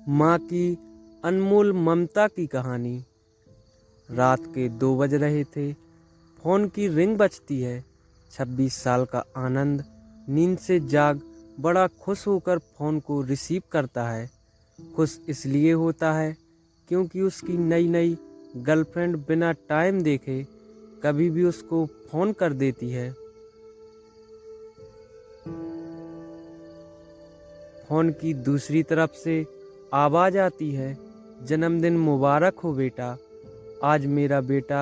माँ की अनमोल ममता की कहानी। रात के 2 बज रहे थे। फ़ोन की रिंग बजती है। 26 साल का आनंद नींद से जाग बड़ा खुश होकर फ़ोन को रिसीव करता है। खुश इसलिए होता है क्योंकि उसकी नई नई गर्लफ्रेंड बिना टाइम देखे कभी भी उसको फ़ोन कर देती है। फ़ोन की दूसरी तरफ से आवाज़ आती है, जन्मदिन मुबारक हो बेटा। आज मेरा बेटा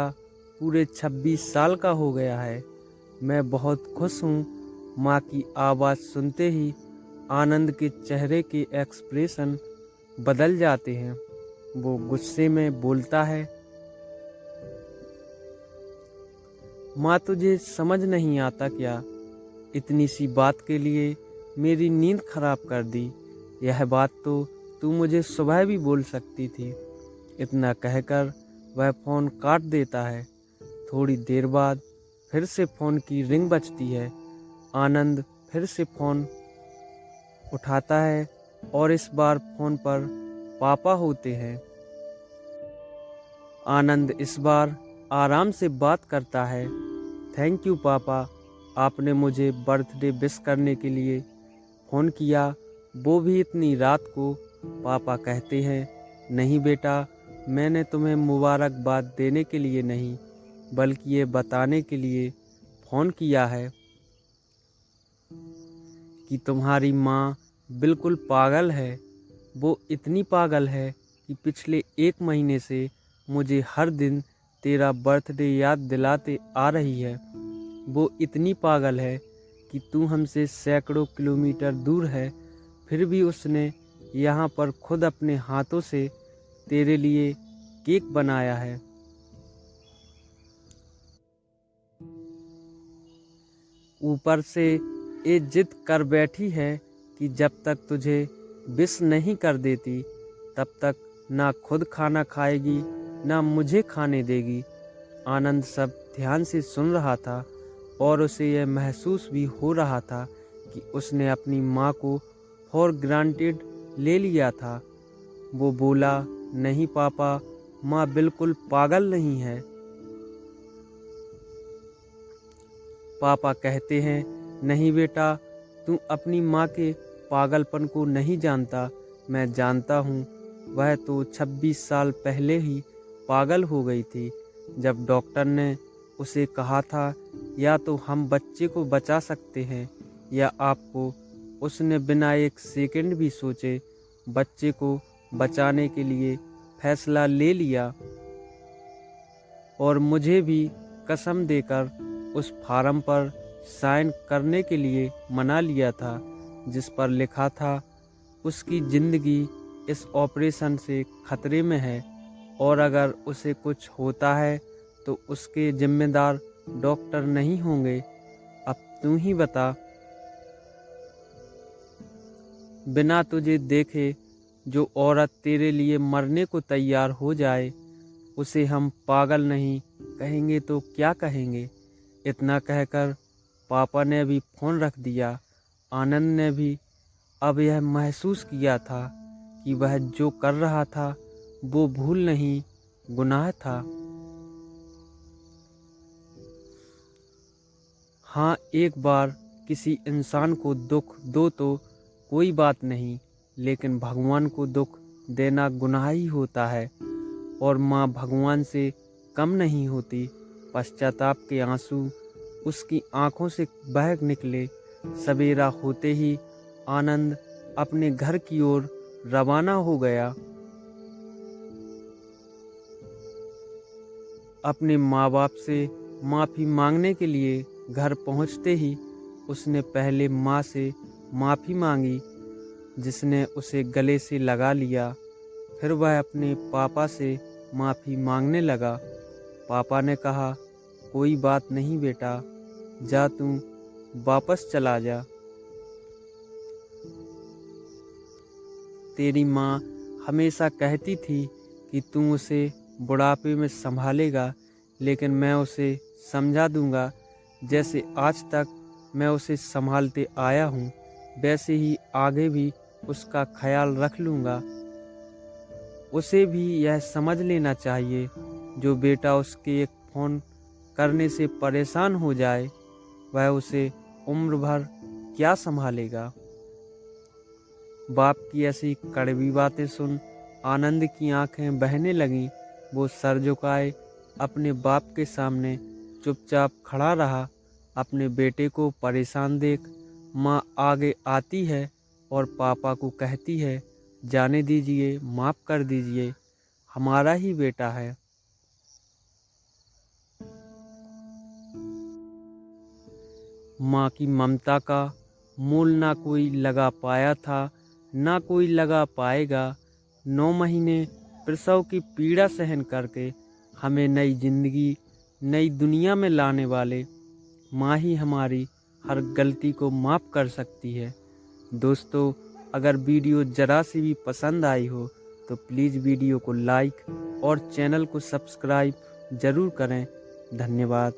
पूरे 26 साल का हो गया है। मैं बहुत खुश हूँ। माँ की आवाज़ सुनते ही आनंद के चेहरे के एक्सप्रेशन बदल जाते हैं। वो गुस्से में बोलता है, माँ तुझे समझ नहीं आता क्या? इतनी सी बात के लिए मेरी नींद खराब कर दी। यह बात तो तू मुझे सुबह भी बोल सकती थी। इतना कहकर वह फ़ोन काट देता है। थोड़ी देर बाद फिर से फ़ोन की रिंग बजती है। आनंद फिर से फ़ोन उठाता है और इस बार फ़ोन पर पापा होते हैं। आनंद इस बार आराम से बात करता है। थैंक यू पापा, आपने मुझे बर्थडे विश करने के लिए फ़ोन किया, वो भी इतनी रात को। पापा कहते हैं, नहीं बेटा, मैंने तुम्हें मुबारकबाद देने के लिए नहीं बल्कि ये बताने के लिए फ़ोन किया है कि तुम्हारी माँ बिल्कुल पागल है। वो इतनी पागल है कि पिछले 1 महीने से मुझे हर दिन तेरा बर्थडे याद दिलाते आ रही है। वो इतनी पागल है कि तू हमसे सैकड़ों किलोमीटर दूर है, फिर भी उसने यहाँ पर खुद अपने हाथों से तेरे लिए केक बनाया है। ऊपर से ये जिद कर बैठी है कि जब तक तुझे विश नहीं कर देती तब तक ना खुद खाना खाएगी ना मुझे खाने देगी। आनंद सब ध्यान से सुन रहा था और उसे यह महसूस भी हो रहा था कि उसने अपनी माँ को फॉर ग्रांटेड ले लिया था। वो बोला, नहीं पापा, माँ बिल्कुल पागल नहीं है। पापा कहते हैं, नहीं बेटा, तू अपनी माँ के पागलपन को नहीं जानता। मैं जानता हूँ। वह तो 26 साल पहले ही पागल हो गई थी। जब डॉक्टर ने उसे कहा था या तो हम बच्चे को बचा सकते हैं या आपको, उसने बिना एक सेकंड भी सोचे बच्चे को बचाने के लिए फैसला ले लिया और मुझे भी कसम देकर उस फार्म पर साइन करने के लिए मना लिया था जिस पर लिखा था उसकी ज़िंदगी इस ऑपरेशन से खतरे में है और अगर उसे कुछ होता है तो उसके जिम्मेदार डॉक्टर नहीं होंगे। अब तू ही बता, बिना तुझे देखे जो औरत तेरे लिए मरने को तैयार हो जाए उसे हम पागल नहीं कहेंगे तो क्या कहेंगे? इतना कहकर पापा ने भी फ़ोन रख दिया। आनंद ने भी अब यह महसूस किया था कि वह जो कर रहा था वो भूल नहीं, गुनाह था। हाँ, एक बार किसी इंसान को दुख दो तो कोई बात नहीं, लेकिन भगवान को दुख देना गुनाह ही होता है और माँ भगवान से कम नहीं होती। पश्चाताप के आंसू उसकी आंखों से बह निकले। सवेरा होते ही आनंद अपने घर की ओर रवाना हो गया। अपने माँ बाप से माफ़ी मांगने के लिए घर पहुँचते ही उसने पहले माँ से माफ़ी मांगी, जिसने उसे गले से लगा लिया। फिर वह अपने पापा से माफ़ी मांगने लगा। पापा ने कहा, कोई बात नहीं बेटा, जा तू वापस चला जा। तेरी माँ हमेशा कहती थी कि तू उसे बुढ़ापे में संभालेगा, लेकिन मैं उसे समझा दूंगा। जैसे आज तक मैं उसे संभालते आया हूँ वैसे ही आगे भी उसका ख्याल रख लूँगा। उसे भी यह समझ लेना चाहिए, जो बेटा उसके एक फ़ोन करने से परेशान हो जाए, वह उसे उम्र भर क्या संभालेगा। बाप की ऐसी कड़वी बातें सुन आनंद की आंखें बहने लगीं। वो सर झुकाए अपने बाप के सामने चुपचाप खड़ा रहा। अपने बेटे को परेशान देख माँ आगे आती है और पापा को कहती है, जाने दीजिए, माफ़ कर दीजिए, हमारा ही बेटा है। माँ की ममता का मोल ना कोई लगा पाया था, ना कोई लगा पाएगा। 9 महीने प्रसव की पीड़ा सहन करके हमें नई जिंदगी, नई दुनिया में लाने वाले माँ ही हमारी हर गलती को माफ़ कर सकती है। दोस्तों, अगर वीडियो ज़रा सी भी पसंद आई हो तो प्लीज़ वीडियो को लाइक और चैनल को सब्सक्राइब ज़रूर करें। धन्यवाद।